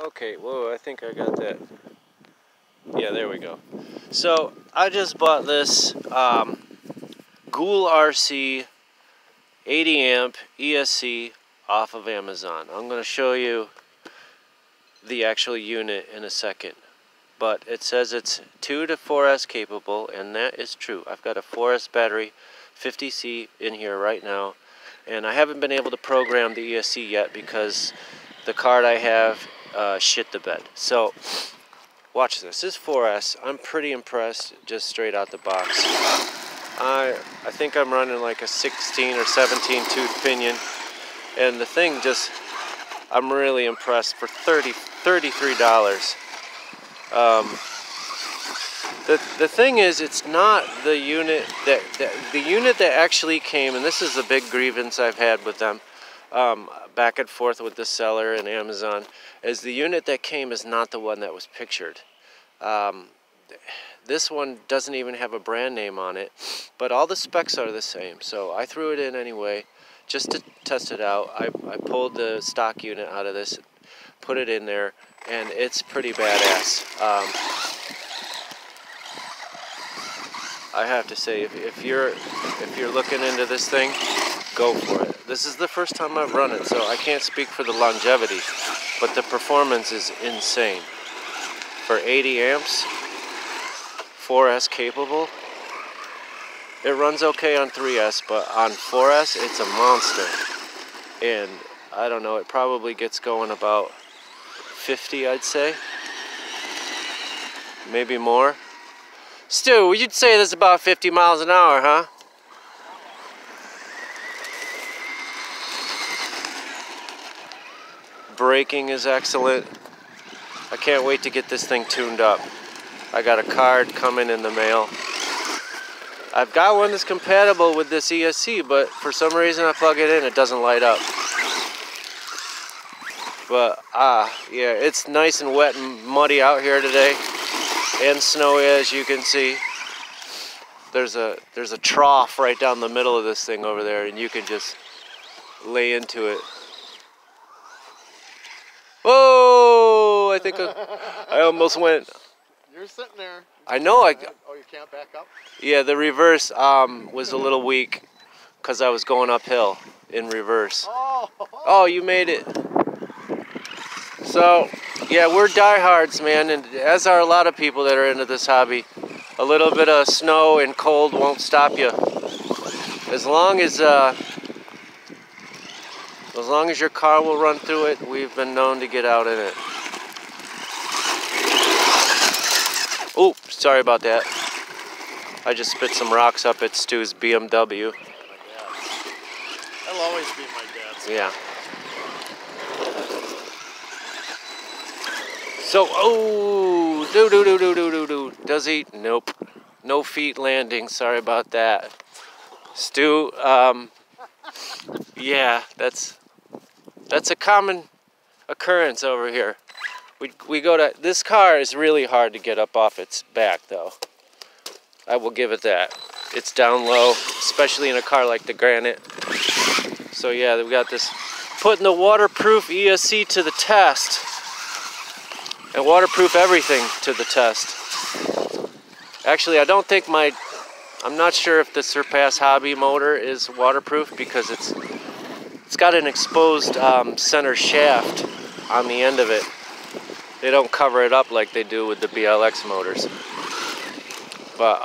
Okay, whoa, I think I got that. Yeah, there we go. So, I just bought this Goolrc 80 amp ESC off of Amazon. I'm going to show you the actual unit in a second. But it says it's 2 to 4S capable, and that is true. I've got a 4S battery, 50C in here right now, and I haven't been able to program the ESC yet because the card I have shit the bed. So, watch this. This is 4S. I'm pretty impressed just straight out the box. I think I'm running like a 16 or 17 tooth pinion, and the thing just, I'm really impressed for $33. The thing is, it's not the unit that actually came, and this is a big grievance I've had with them, back and forth with the seller and Amazon, is the unit that came is not the one that was pictured. This one doesn't even have a brand name on it, but all the specs are the same. So I threw it in anyway, just to test it out. I pulled the stock unit out of this, put it in there, and it's pretty badass. I have to say, if you're looking into this thing, go for it. This is the first time I've run it, so I can't speak for the longevity, but the performance is insane. For 80 amps, 4S capable, it runs okay on 3S, but on 4S, it's a monster. And I don't know, it probably gets going about 50, I'd say. Maybe more. Stu, you'd say this is about 50 miles an hour, huh? Braking is excellent. I can't wait to get this thing tuned up. I got a card coming in the mail. I've got one that's compatible with this ESC, but for some reason I plug it in, it doesn't light up. But, yeah, it's nice and wet and muddy out here today, and snowy, as you can see. There's a trough right down the middle of this thing over there, and you can just lay into it. Whoa! I think I almost went. You're sitting there. I know. Oh, you can't back up? Yeah, the reverse was a little weak because I was going uphill in reverse. Oh, you made it. So, yeah, we're diehards, man, and as are a lot of people that are into this hobby. A little bit of snow and cold won't stop you. As long as your car will run through it, we've been known to get out in it. Oh, sorry about that. I just spit some rocks up at Stu's BMW. That'll always be my dad's. Yeah. So, oh, do. Does he? Nope. No feet landing. Sorry about that. Stu, yeah, that's a common occurrence over here. We go to, this car is really hard to get up off its back, though. I will give it that. It's down low, especially in a car like the Granite. So yeah, we got this, putting the waterproof ESC to the test. And waterproof everything to the test. Actually, I don't think I'm not sure if the Surpass Hobby motor is waterproof because it's got an exposed center shaft on the end of it. They don't cover it up like they do with the BLX motors. But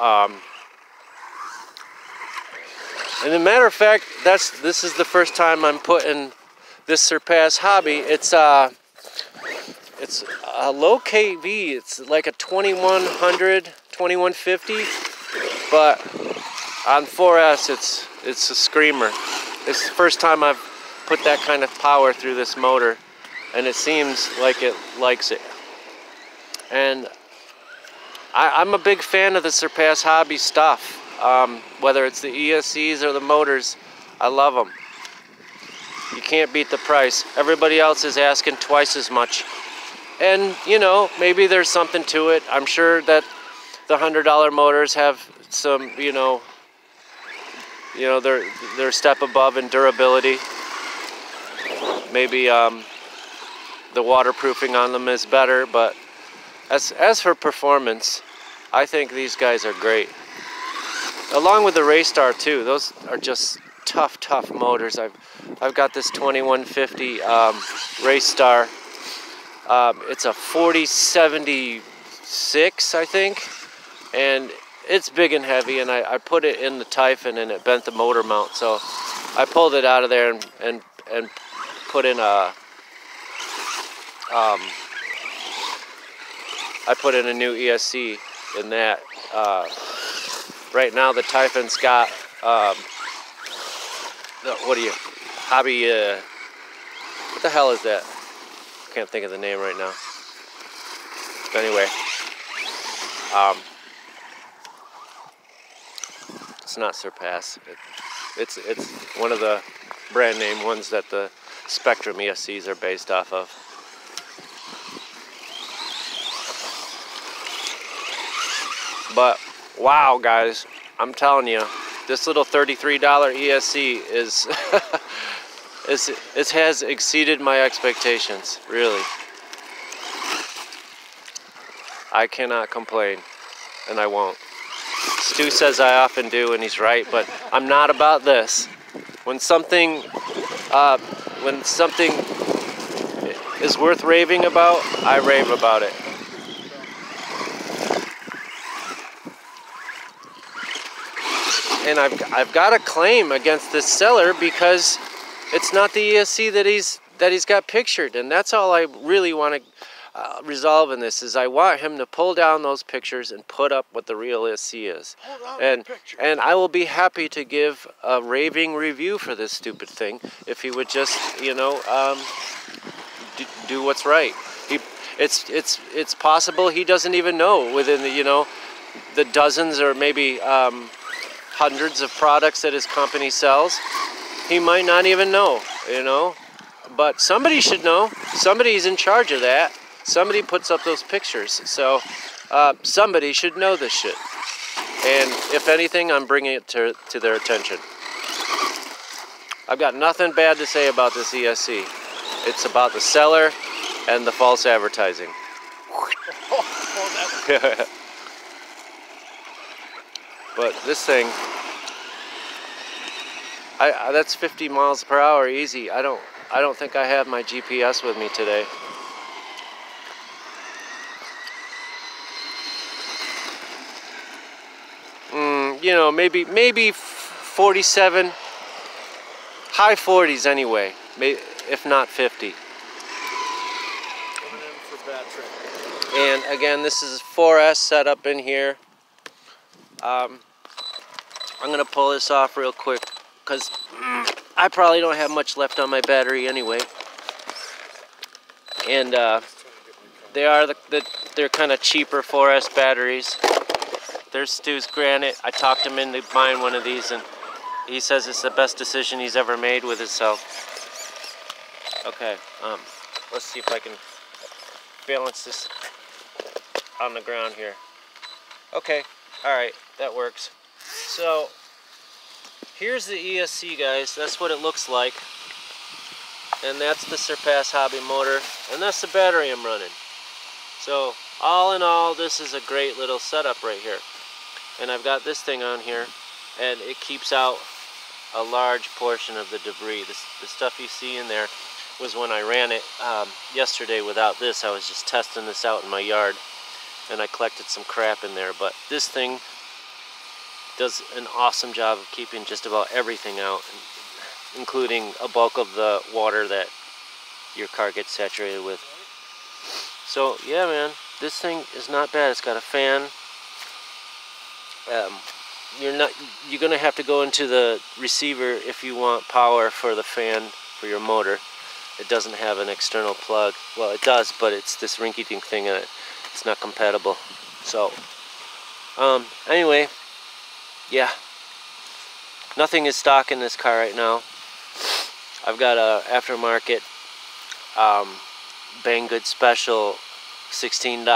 and as a matter of fact, this is the first time I'm putting this Surpass Hobby. It's a low KV. It's like a 2100, 2150, but on 4S it's a screamer. It's the first time I've put that kind of power through this motor, and it seems like it likes it. And I'm a big fan of the Surpass Hobby stuff. Whether it's the ESCs or the motors, I love them. You can't beat the price. Everybody else is asking twice as much. And, you know, maybe there's something to it. I'm sure that the $100 motors have some, you know, they're a step above in durability. Maybe the waterproofing on them is better, but as for performance, I think these guys are great. Along with the Raystar too. Those are just tough motors. I've got this 2150 Raystar. It's a 4076, I think, and it's big and heavy, and I put it in the Typhon and it bent the motor mount, so I pulled it out of there and put in a I put in a new ESC in that. Right now the Typhon's got what the hell is that? Can't think of the name right now. But anyway, it's not Surpass. It's one of the brand name ones that the Spectrum ESCs are based off of. But wow, guys, I'm telling you, this little $33 ESC is it has exceeded my expectations, really. I cannot complain, and I won't. Stu says I often do, and he's right, but I'm not about this. When something is worth raving about, I rave about it. And I've got a claim against this seller because it's not the ESC that he's got pictured, and that's all I really want to resolve in this. Is I want him to pull down those pictures and put up what the real ESC is, and I will be happy to give a raving review for this stupid thing if he would just, you know, do what's right. It's possible he doesn't even know within the, you know, the dozens or maybe hundreds of products that his company sells. He might not even know, you know, but somebody should know. Somebody's in charge of that. Somebody puts up those pictures, so somebody should know this shit. And if anything, I'm bringing it to their attention. I've got nothing bad to say about this ESC. It's about the seller and the false advertising. But this thing, that's 50 miles per hour easy. I don't think I have my GPS with me today. You know, maybe 47, high 40s anyway, maybe, if not 50. And again, this is 4S setup in here. I'm gonna pull this off real quick because I probably don't have much left on my battery anyway. And they're kind of cheaper 4S batteries. There's Stu's Granite. I talked him into buying one of these, and he says it's the best decision he's ever made with himself. Okay, let's see if I can balance this on the ground here. Okay, all right, that works. So here's the ESC, guys. That's what it looks like, and that's the Surpass hobby motor, and that's the battery I'm running. So all in all, this is a great little setup right here. And I've got this thing on here, and it keeps out a large portion of the debris. The stuff you see in there was when I ran it yesterday without this. I was just testing this out in my yard, and I collected some crap in there. But this thing does an awesome job of keeping just about everything out, including a bulk of the water that your car gets saturated with. So yeah, man, this thing is not bad. It's got a fan. You're gonna have to go into the receiver if you want power for the fan for your motor. It doesn't have an external plug. Well, it does, but it's this rinky-dink thing, and it's not compatible. So anyway, yeah, nothing is stock in this car right now. I've got a aftermarket Banggood Special $16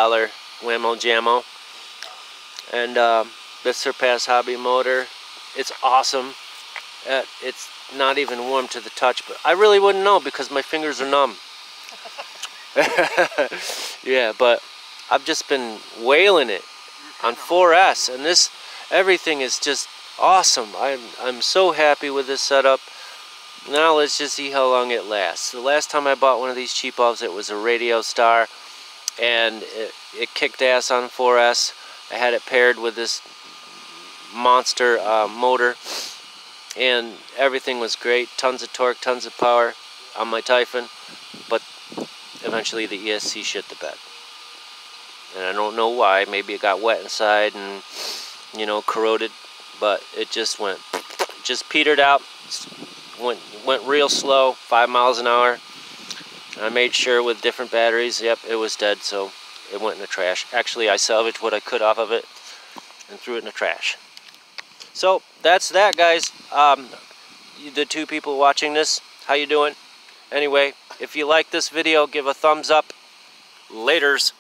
Whammo Jammo, and the Surpass hobby motor. It's awesome. It's not even warm to the touch, but I really wouldn't know because my fingers are numb. Yeah, but I've just been wailing it on 4S, and this everything is just awesome. I'm so happy with this setup. Now let's just see how long it lasts. The last time I bought one of these cheap bulbs, it was a Radio Star, and it kicked ass on 4S. I had it paired with this monster motor, and everything was great. Tons of torque, tons of power on my Typhon, but eventually the ESC shit the bed. And I don't know why. Maybe it got wet inside and, you know, corroded, but it just petered out. Went real slow, 5 miles an hour. I made sure with different batteries, yep, it was dead, so it went in the trash. Actually, I salvaged what I could off of it and threw it in the trash. So that's that, guys. The two people watching this, how you doing? Anyway, if you like this video, give a thumbs up. Laters.